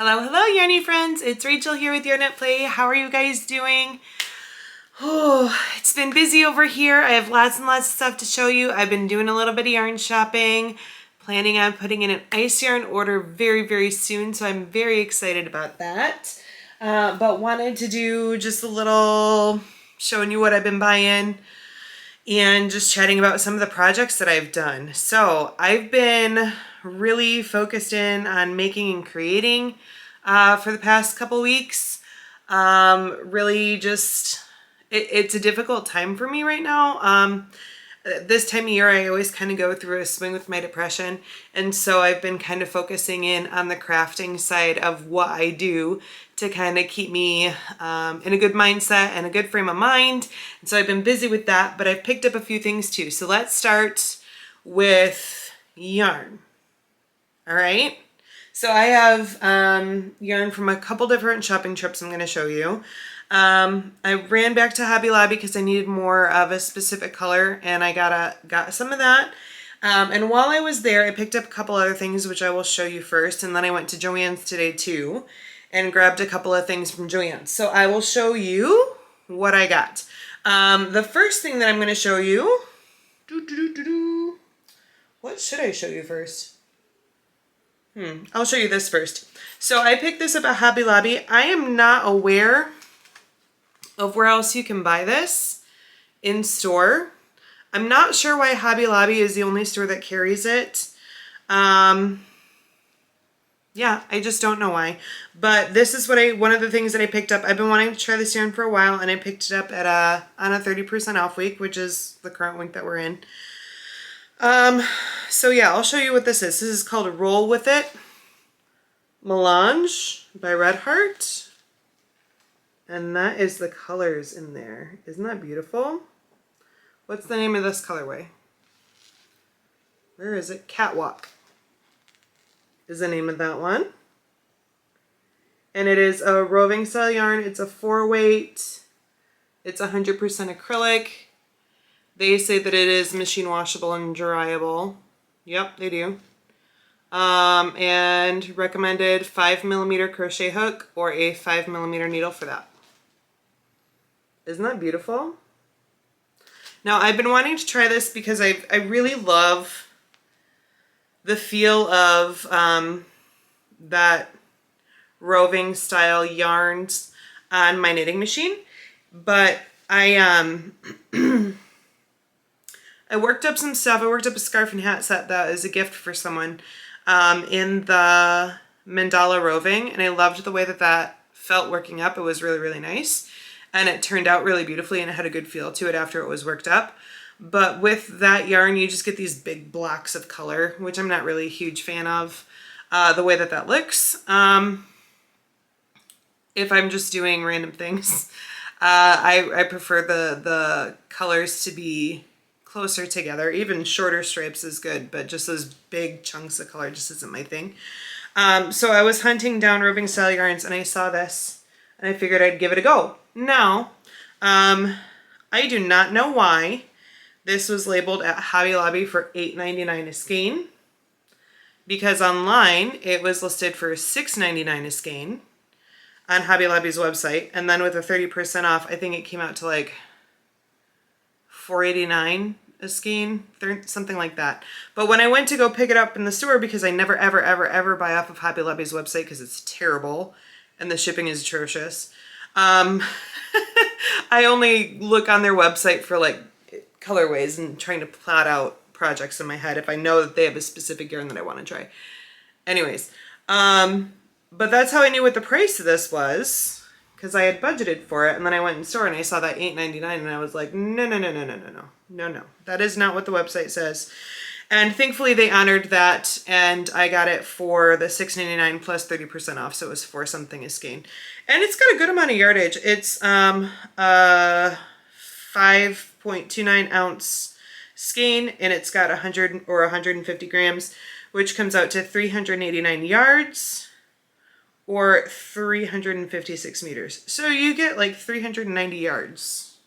Hello, hello, Yarny friends. It's Rachel here with Your Knit Play. How are you guys doing? Oh, it's been busy over here. I have lots and lots of stuff to show you. I've been doing a little bit of yarn shopping, planning on putting in an ice yarn order very, very soon. So I'm very excited about that. But wanted to do just a little showing you what I've been buying and just chatting about some of the projects that I've done. So I've been really focused in on making and creating for the past couple weeks. Really just, it's a difficult time for me right now. This time of year, I always kind of go through a swing with my depression. And so I've been kind of focusing in on the crafting side of what I do to kind of keep me in a good mindset and a good frame of mind. And so I've been busy with that, but I've picked up a few things too. So let's start with yarn. All right. So I have yarn from a couple different shopping trips I'm going to show you. I ran back to Hobby Lobby because I needed more of a specific color, and I got some of that. And while I was there, I picked up a couple other things, which I will show you first. And then I went to JoAnn's today too and grabbed a couple of things from JoAnn's. So I will show you what I got. The first thing that I'm going to show you, what should I show you first? I'll show you this first. So I picked this up at Hobby Lobby. I am not aware of where else you can buy this in store. I'm not sure why Hobby Lobby is the only store that carries it. Yeah, I just don't know why. But this is what one of the things that I picked up. I've been wanting to try this yarn for a while, and I picked it up at on a 30% off week, which is the current week that we're in. So yeah, I'll show you what this is. This is called Roll With It Melange by Red Heart. And that is the colors in there. Isn't that beautiful? What's the name of this colorway? Where is it? Catwalk is the name of that one. And it is a roving style yarn. It's a 4-weight. It's 100% acrylic. They say that it is machine washable and dryable. Yep, they do. And recommended 5mm crochet hook or a 5mm needle for that. Isn't that beautiful? Now, I've been wanting to try this because I really love the feel of that roving style yarns on my knitting machine. But I worked up some stuff. I worked up a scarf and hat set that is a gift for someone in the mandala roving, and I loved the way that that felt working up. It was really, really nice, and it turned out really beautifully, and it had a good feel to it after it was worked up. But with that yarn, you just get these big blocks of color, which I'm not really a huge fan of the way that that looks. If I'm just doing random things, I prefer the colors to be closer together. Even shorter stripes is good, but just those big chunks of color just isn't my thing. So I was hunting down roving style yarns, and I saw this, and I figured I'd give it a go. Now, I do not know why this was labeled at Hobby Lobby for $8.99 a skein, because online it was listed for $6.99 a skein on Hobby Lobby's website, and then with a 30% off, I think it came out to like $4.89 a skein, something like that. But when I went to go pick it up in the store, because I never ever ever ever buy off of Hobby Lobby's website because it's terrible and the shipping is atrocious, I only look on their website for like colorways and trying to plot out projects in my head if I know that they have a specific yarn that I want to try. Anyways, but that's how I knew what the price of this was, because I had budgeted for it, and then I went in store and I saw that $8.99, and I was like, no, that is not what the website says. And thankfully they honored that, and I got it for the $6.99 plus 30% off, so it was $4 something a skein. And it's got a good amount of yardage. It's a 5.29 ounce skein, and it's got 100 or 150 grams, which comes out to 389 yards or 356 meters. So you get like 390 yards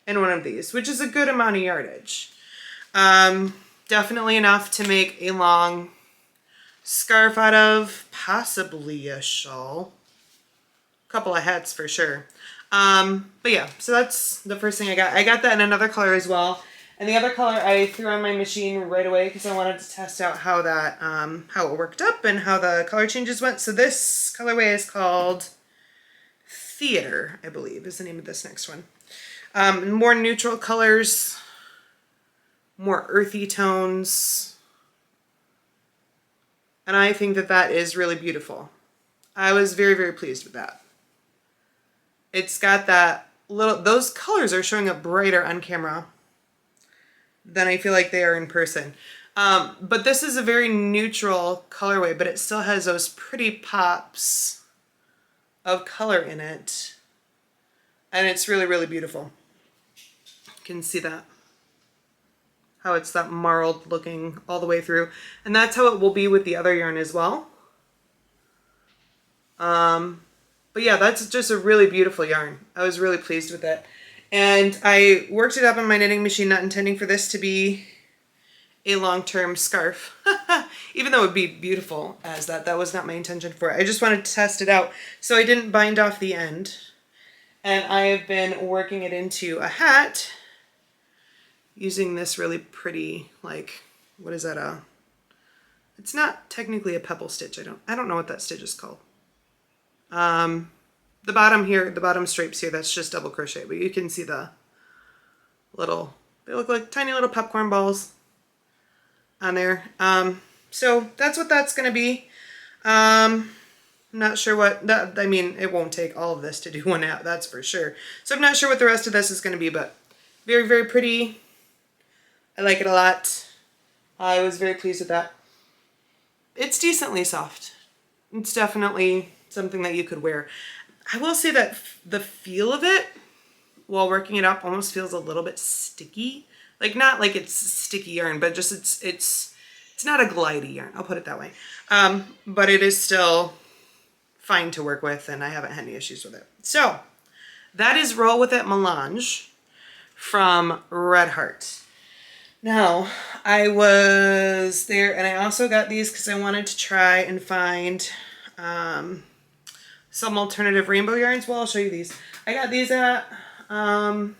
in one of these, which is a good amount of yardage. Definitely enough to make a long scarf out of, possibly a shawl, a couple of hats for sure. But yeah, so that's the first thing I got. I got that in another color as well. And the other color I threw on my machine right away because I wanted to test out how that, how it worked up and how the color changes went. So this colorway is called Theater, I believe, is the name of this next one. More neutral colors, more earthy tones. And I think that that is really beautiful. I was very, very pleased with that. It's got that little, those colors are showing up brighter on camera than I feel like they are in person. But this is a very neutral colorway, but it still has those pretty pops of color in it. And it's really, really beautiful. You can see that. How it's that marled looking all the way through. And that's how it will be with the other yarn as well. But yeah, that's just a really beautiful yarn. I was really pleased with it. And I worked it up on my knitting machine, not intending for this to be a long-term scarf. Even though it would be beautiful as that. That was not my intention for it. I just wanted to test it out. So I didn't bind off the end. And I have been working it into a hat using this really pretty, like, what is that? It's not technically a pebble stitch. I don't know what that stitch is called. The bottom here, the bottom stripes here, that's just double crochet, but you can see the little, they look like tiny little popcorn balls on there. So that's what that's going to be. I'm not sure what that, I mean, it won't take all of this to do one out, that's for sure. So I'm not sure what the rest of this is going to be, but very, very pretty. I like it a lot. I was very pleased with that. It's decently soft. It's definitely something that you could wear. I will say that the feel of it while working it up almost feels a little bit sticky. Like, not like it's sticky yarn, but just it's not a glidey yarn. I'll put it that way. But it is still fine to work with, and I haven't had any issues with it. So that is Roll With It Melange from Red Heart. Now, I was there, and I also got these because I wanted to try and find some alternative rainbow yarns. Well, I'll show you these. I got these at JoAnn's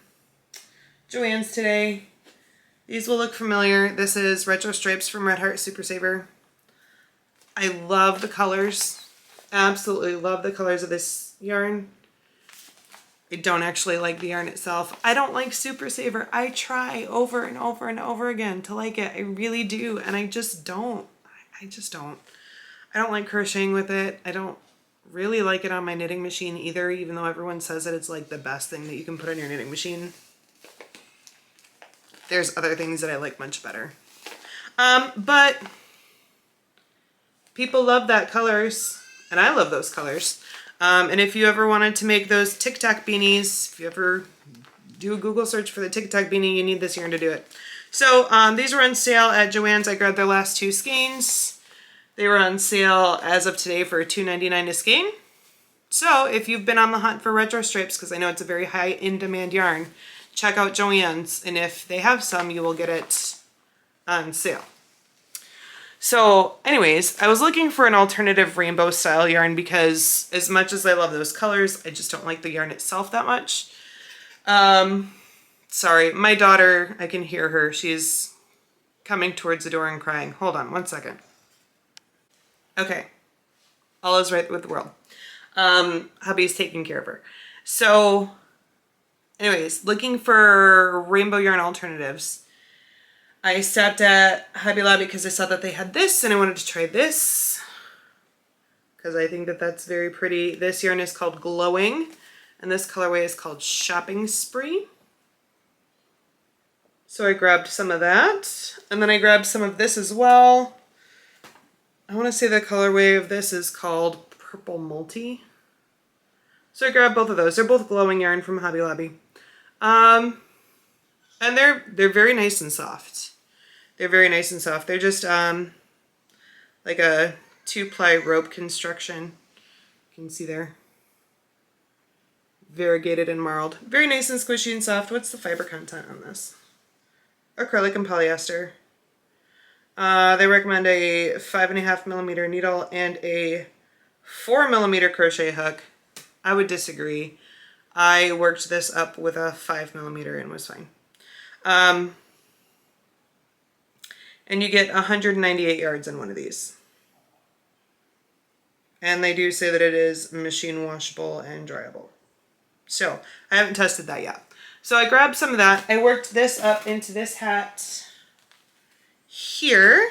today. These will look familiar. This is Retro Stripes from Red Heart Super Saver. I love the colors. Absolutely love the colors of this yarn. I don't actually like the yarn itself. I don't like Super Saver. I try over and over and over again to like it. I really do. And I just don't. I just don't. I don't like crocheting with it. I don't really like it on my knitting machine either, even though everyone says that it's like the best thing that you can put on your knitting machine. There's other things that I like much better. But people love that colors, and I love those colors. And if you ever wanted to make those Tic Tac beanies, if you ever do a Google search for the Tic Tac beanie, you need this yarn to do it. So these were on sale at JoAnn's. I grabbed their last two skeins. They were on sale as of today for $2.99 a skein. So if you've been on the hunt for retro stripes, because I know it's a very high in demand yarn, check out JoAnn's, and if they have some, you will get it on sale. So anyways, I was looking for an alternative rainbow style yarn because as much as I love those colors, I just don't like the yarn itself that much. Sorry, my daughter, I can hear her. She's coming towards the door and crying. Hold on one second. Okay, all is right with the world. Hubby's taking care of her. So anyways, looking for rainbow yarn alternatives. I stopped at Hobby Lobby because I saw that they had this and I wanted to try this because I think that that's very pretty. This yarn is called Glowing and this colorway is called Shopping Spree. So I grabbed some of that and then I grabbed some of this as well. I want to say the colorway of this is called Purple Multi. So I grabbed both of those. They're both glowing yarn from Hobby Lobby. And they're very nice and soft. They're very nice and soft. They're just like a 2-ply rope construction. You can see there. Variegated and marled. Very nice and squishy and soft. What's the fiber content on this? Acrylic and polyester. They recommend a 5.5mm needle and a 4mm crochet hook. I would disagree. I worked this up with a 5mm and was fine. And you get 198 yards in one of these. And they do say that it is machine washable and dryable. So I haven't tested that yet. So I grabbed some of that. I worked this up into this hat here,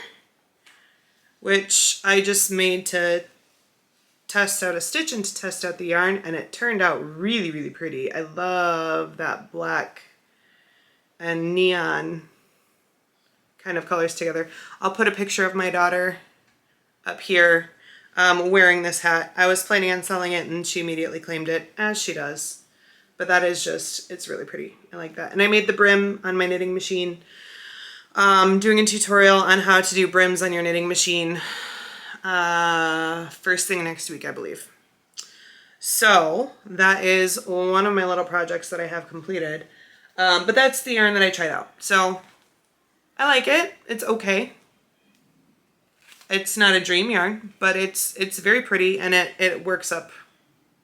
which I just made to test out a stitch and to test out the yarn, and it turned out really, really pretty. I love that black and neon kind of colors together. I'll put a picture of my daughter up here wearing this hat. I was planning on selling it and she immediately claimed it, as she does. But that is just, it's really pretty. I like that. And I made the brim on my knitting machine. Doing a tutorial on how to do brims on your knitting machine first thing next week, I believe. So that is one of my little projects that I have completed. But that's the yarn that I tried out. So I like it. It's okay. It's not a dream yarn, but it's very pretty and it works up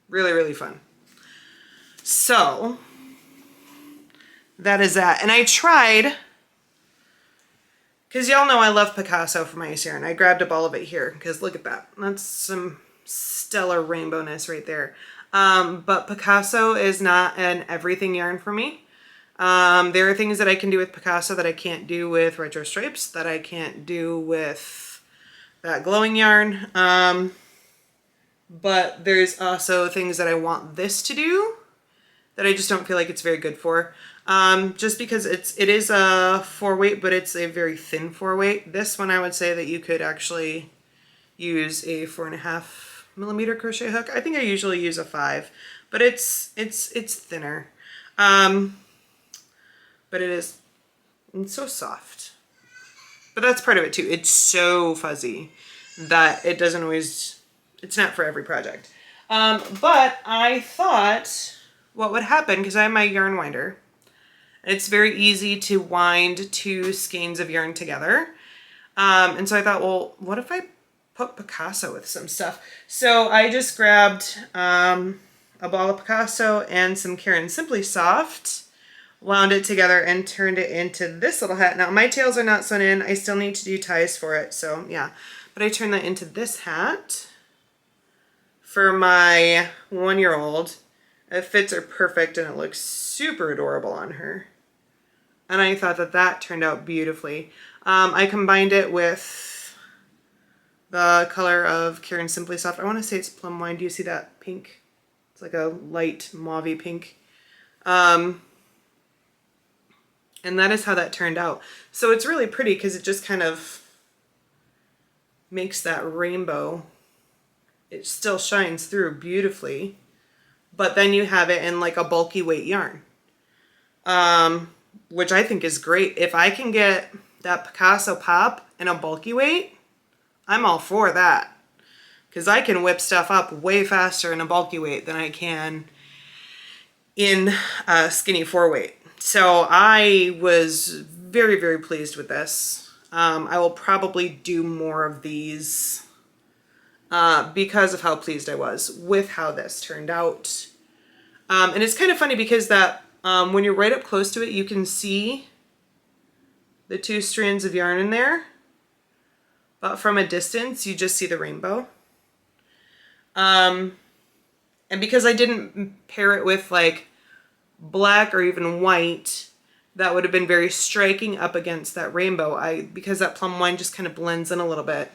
really, really fun. So that is that. And I tried, because y'all know I love Picasso for my ice yarn. I grabbed a ball of it here because look at that. That's some stellar rainbowness right there. But Picasso is not an everything yarn for me. There are things that I can do with Picasso that I can't do with Retro Stripes, that I can't do with that glowing yarn. But there's also things that I want this to do that I just don't feel like it's very good for. Just because it is a 4-weight, but it's a very thin 4-weight. This one I would say that you could actually use a 4.5mm crochet hook. I think I usually use a 5, but it's thinner. But it's so soft. But that's part of it too. It's so fuzzy that it doesn't always, it's not for every project. But I thought what would happen, because I have my yarn winder, it's very easy to wind 2 skeins of yarn together. And so I thought, well, what if I put Picasso with some stuff? So I just grabbed a ball of Picasso and some Caron Simply Soft, wound it together and turned it into this little hat. Now my tails are not sewn in. I still need to do ties for it. So yeah, but I turned that into this hat for my 1-year-old. It fits her perfect and it looks super adorable on her. And I thought that that turned out beautifully. I combined it with the color of Caron Simply Soft. I want to say it's plum wine. Do you see that pink? It's like a light mauve-y pink. And that is how that turned out. So it's really pretty because it just kind of makes that rainbow. It still shines through beautifully, but then you have it in like a bulky weight yarn, which I think is great. If I can get that Picasso pop in a bulky weight, I'm all for that, because I can whip stuff up way faster in a bulky weight than I can in a skinny 4-weight. So I was very, very pleased with this. I will probably do more of these because of how pleased I was with how this turned out. And it's kind of funny because that when you're right up close to it, you can see the 2 strands of yarn in there, but from a distance, you just see the rainbow. And because I didn't pair it with like black or even white, that would have been very striking up against that rainbow. Because that plum wine just kind of blends in a little bit,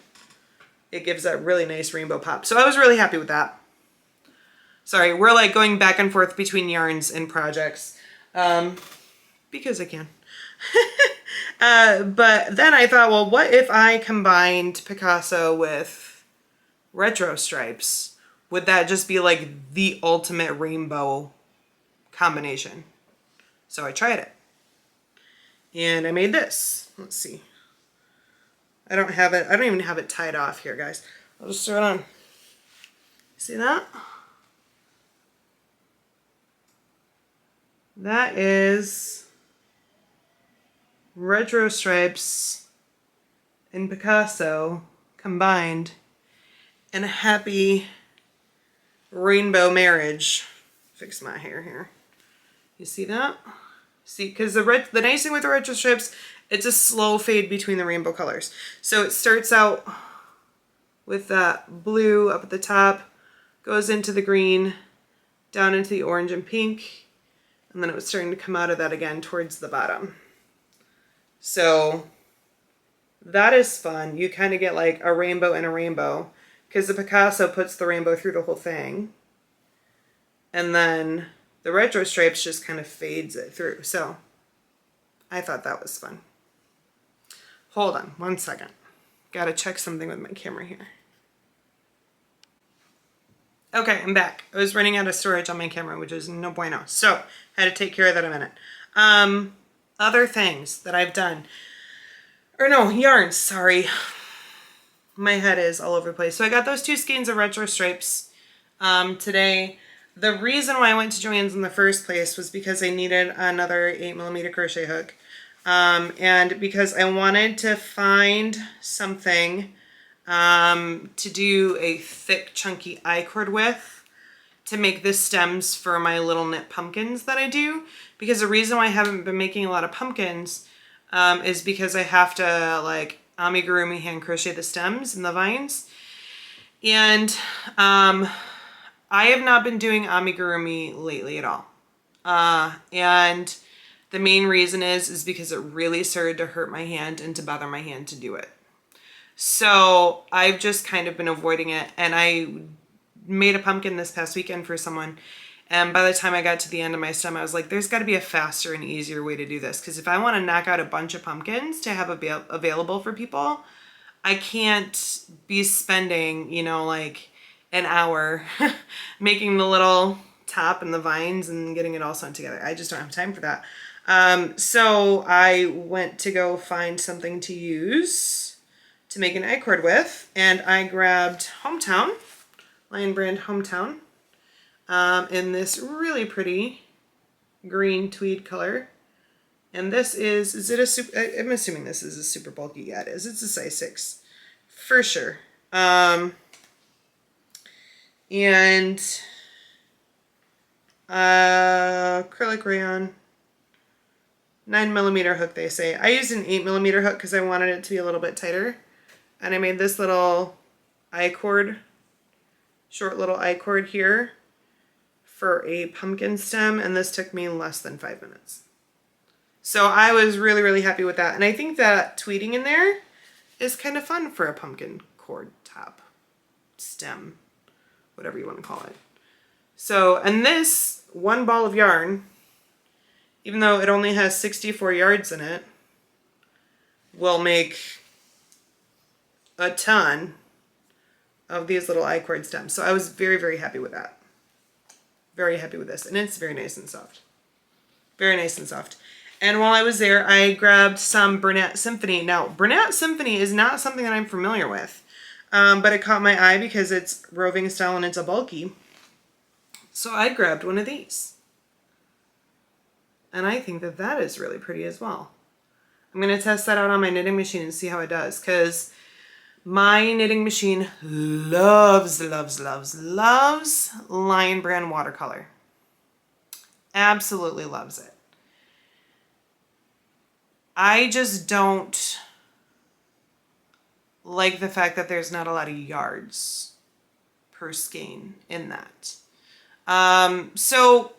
it gives that really nice rainbow pop. So I was really happy with that. Sorry, we're like going back and forth between yarns and projects because I can. But then I thought, well, what if I combined Picasso with Retro Stripes? Would that just be like the ultimate rainbow combination? So I tried it. And I made this. Let's see. I don't have it. I don't even have it tied off here, guys. I'll just throw it on. See that? That is Retro Stripes and Picasso combined in a happy rainbow marriage. Fix my hair here. You see that? See, because the nice thing with the retro strips, it's a slow fade between the rainbow colors. So it starts out with that blue up at the top, goes into the green, down into the orange and pink, and then it was starting to come out of that again towards the bottom. So that is fun. You kind of get like a rainbow and a rainbow, because the Picasso puts the rainbow through the whole thing. And then the retro stripes just kind of fades it through. So I thought that was fun. Hold on 1 second. Gotta check something with my camera here. Okay, I'm back. I was running out of storage on my camera, which is no bueno. So I had to take care of that in a minute. Other things that I've done. Or no, yarns, sorry. My head is all over the place. So I got those 2 skeins of retro stripes today. The reason why I went to JoAnn's in the first place was because I needed another 8mm crochet hook. And because I wanted to find something to do a thick, chunky I-cord with to make the stems for my little knit pumpkins that I do. Because the reason why I haven't been making a lot of pumpkins is because I have to like amigurumi hand crochet the stems and the vines. And I have not been doing amigurumi lately at all. And the main reason is because it really started to hurt my hand and to bother my hand to do it. So I've just kind of been avoiding it, and I made a pumpkin this past weekend for someone, and by the time I got to the end of my stem, I was like, there's got to be a faster and easier way to do this, because if I want to knock out a bunch of pumpkins to have available for people, I can't be spending, you know, like an hour making the little top and the vines and getting it all sewn together. I just don't have time for that. So I went to go find something to use to make an I-cord with, and I grabbed Hometown, Lion Brand Hometown, in this really pretty green tweed color. And this is it a super, I'm assuming this is a super bulky. Yeah, it is. It's a size 6 for sure. And acrylic rayon, 9mm hook, they say. I used an 8mm hook because I wanted it to be a little bit tighter. And I made this little I-cord, short little I-cord here for a pumpkin stem, and this took me less than 5 minutes. So I was really, really happy with that. And I think that tweeting in there is kind of fun for a pumpkin cord top, stem, whatever you want to call it. So, and this one ball of yarn, even though it only has 64 yards in it, will make a ton of these little I-cord stems. So I was very, very happy with that. Very happy with this. And it's very nice and soft. Very nice and soft. And while I was there, I grabbed some Brunette Symphony. Now, Brunette Symphony is not something that I'm familiar with, but it caught my eye because it's roving style and it's a bulky. So I grabbed one of these. And I think that that is really pretty as well. I'm going to test that out on my knitting machine and see how it does, because my knitting machine loves, loves, loves, loves Lion Brand watercolor. Absolutely loves it. I just don't like the fact that there's not a lot of yards per skein in that. So,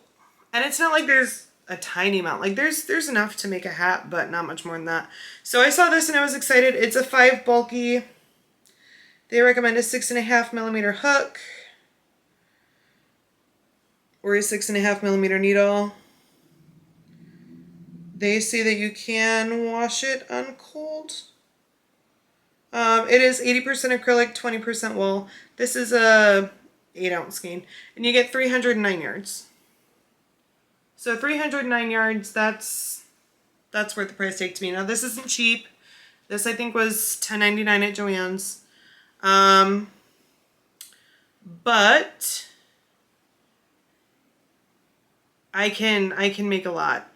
and it's not like there's a tiny amount. Like there's enough to make a hat, but not much more than that. So I saw this and I was excited. It's a 5 bulky. They recommend a 6.5mm hook or a 6.5mm needle. They say that you can wash it on cold. It is 80% acrylic, 20% wool. This is a 8-ounce skein, and you get 309 yards. So 309 yards, that's worth the price tag to me. Now this isn't cheap. This I think was $10.99 at JoAnn's. But I can make a lot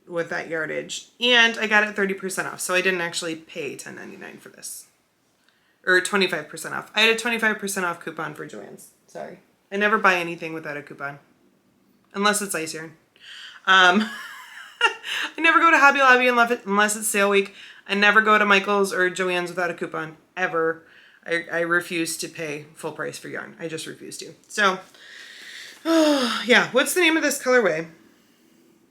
with that yardage, and I got it 30% off, so I didn't actually pay $10.99 for this. or 25% off. I had a 25% off coupon for JoAnn's. Sorry. I never buy anything without a coupon. Unless it's ice yarn. I never go to Hobby Lobby unless it's sale week. I never go to Michael's or JoAnn's without a coupon. Ever. I refuse to pay full price for yarn. I just refuse to. So, yeah. What's the name of this colorway?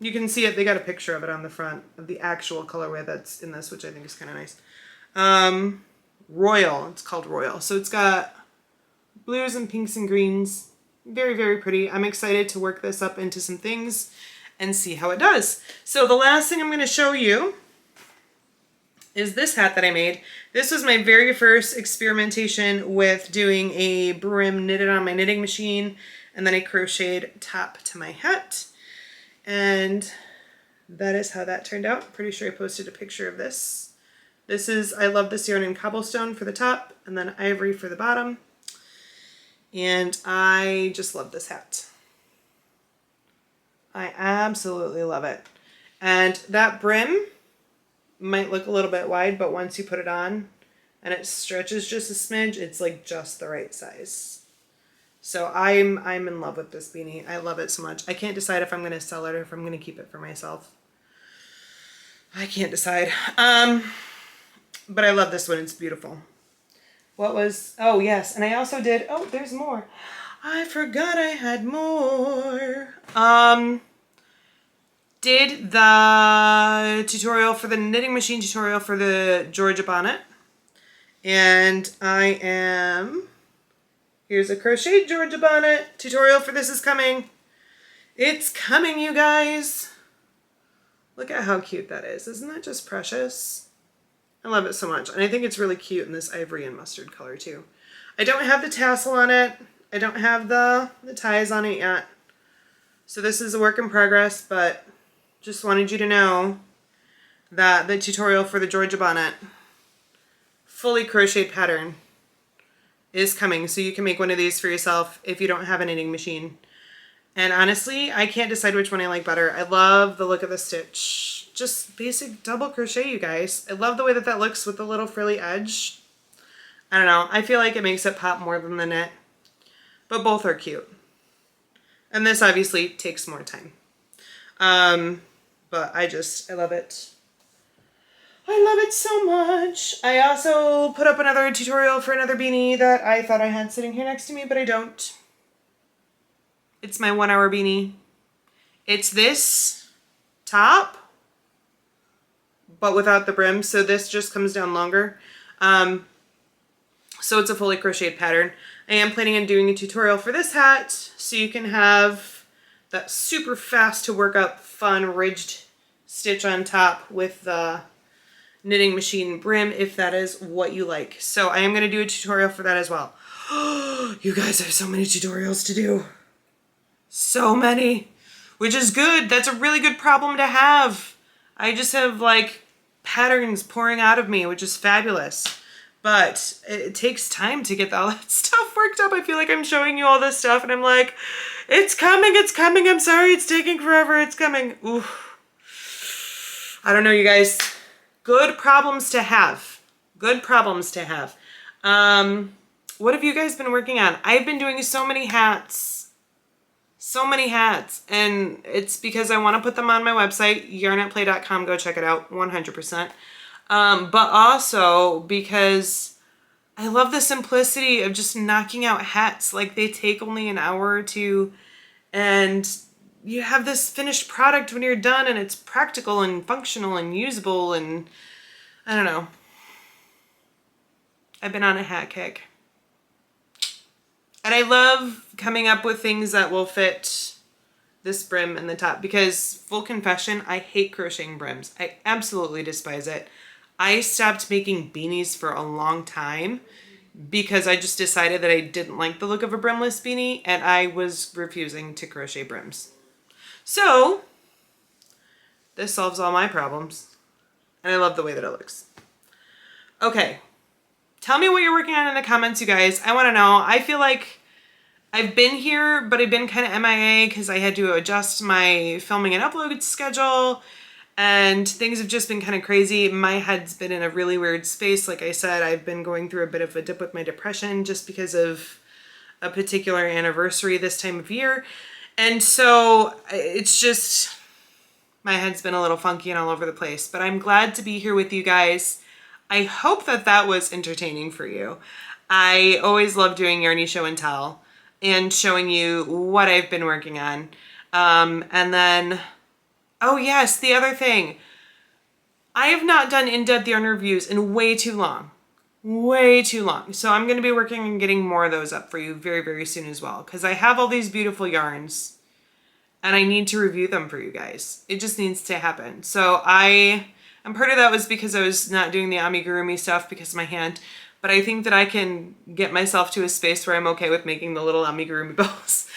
You can see it. They got a picture of it on the front of the actual colorway that's in this, which I think is kind of nice. Royal. It's called Royal. So it's got blues and pinks and greens. Very, very pretty. I'm excited to work this up into some things and see how it does. So the last thing I'm going to show you is this hat that I made. This was my very first experimentation with doing a brim knitted on my knitting machine, and then I crocheted top to my hat. And that is how that turned out. Pretty sure I posted a picture of this. This is, I love this yarn in cobblestone for the top, and then ivory for the bottom. And I just love this hat. I absolutely love it. And that brim might look a little bit wide, but once you put it on and it stretches just a smidge, it's like just the right size. So I'm in love with this beanie. I love it so much. I can't decide if I'm going to sell it or if I'm going to keep it for myself. I can't decide. But I love this one. It's beautiful. What was, oh yes, and I also did, oh, there's more. I forgot I had more. Did the tutorial for the knitting machine tutorial for the Georgia bonnet. And I am, here's a crochet Georgia bonnet tutorial for this is coming. It's coming, you guys. Look at how cute that is. Isn't that just precious? I love it so much. And I think it's really cute in this ivory and mustard color too. I don't have the tassel on it. I don't have the ties on it yet. So this is a work in progress, but just wanted you to know that the tutorial for the Georgia bonnet fully crocheted pattern is coming. So you can make one of these for yourself if you don't have a knitting machine. And honestly, I can't decide which one I like better. I love the look of the stitch. Just basic double crochet, you guys. I love the way that that looks with the little frilly edge. I don't know. I feel like it makes it pop more than the knit. But both are cute. And this obviously takes more time. But I love it. I love it so much. I also put up another tutorial for another beanie that I thought I had sitting here next to me, but I don't. It's my 1 hour beanie. It's this top, but without the brim. So this just comes down longer. So it's a fully crocheted pattern. I am planning on doing a tutorial for this hat so you can have that super fast to work up, fun ridged stitch on top with the knitting machine brim if that is what you like. So I am going to do a tutorial for that as well. You guys have so many tutorials to do. So many, which is good. That's a really good problem to have. I just have like patterns pouring out of me, which is fabulous. But it takes time to get all that stuff worked up. I feel like I'm showing you all this stuff and I'm like, it's coming, it's coming. I'm sorry, it's taking forever, it's coming. Ooh. I don't know, you guys. Good problems to have. Good problems to have. What have you guys been working on? I've been doing so many hats. So many hats. And it's because I want to put them on my website, yarnatplay.com. Go check it out, 100%. But also because I love the simplicity of just knocking out hats. Like they take only an hour or two and you have this finished product when you're done and it's practical and functional and usable and I don't know. I've been on a hat kick. And I love coming up with things that will fit this brim and the top because, full confession, I hate crocheting brims. I absolutely despise it. I stopped making beanies for a long time because I just decided that I didn't like the look of a brimless beanie and I was refusing to crochet brims. So, this solves all my problems. And I love the way that it looks. Okay. Tell me what you're working on in the comments, you guys. I want to know. I feel like I've been here, but I've been kind of MIA because I had to adjust my filming and upload schedule. and things have just been kind of crazy. My head's been in a really weird space. Like I said, I've been going through a bit of a dip with my depression just because of a particular anniversary this time of year. And so it's just, my head's been a little funky and all over the place, but I'm glad to be here with you guys. I hope that that was entertaining for you. I always love doing Yarny Show and Tell and showing you what I've been working on. And then, oh yes, the other thing. I have not done in-depth yarn reviews in way too long. Way too long. So I'm going to be working on getting more of those up for you very, very soon as well. Because I have all these beautiful yarns and I need to review them for you guys. It just needs to happen. So and part of that was because I was not doing the amigurumi stuff because of my hand. But I think that I can get myself to a space where I'm okay with making the little amigurumi balls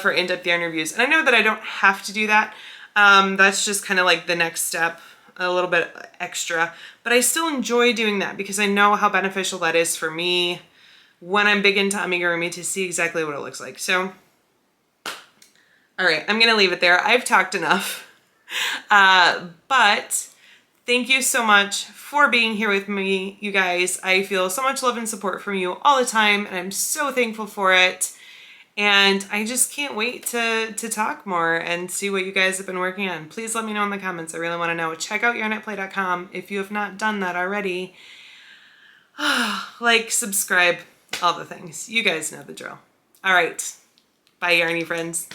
for in-depth yarn reviews. And I know that I don't have to do that. That's just kind of like the next step, a little bit extra. But I still enjoy doing that because I know how beneficial that is for me when I'm big into amigurumi to see exactly what it looks like. So, all right, I'm going to leave it there. I've talked enough. But thank you so much for being here with me, you guys. I feel so much love and support from you all the time, and I'm so thankful for it. And I just can't wait to talk more and see what you guys have been working on. Please let me know in the comments. I really want to know. Check out yarnetplay.com if you have not done that already. Like, subscribe, all the things. You guys know the drill. All right. Bye, Yarny friends.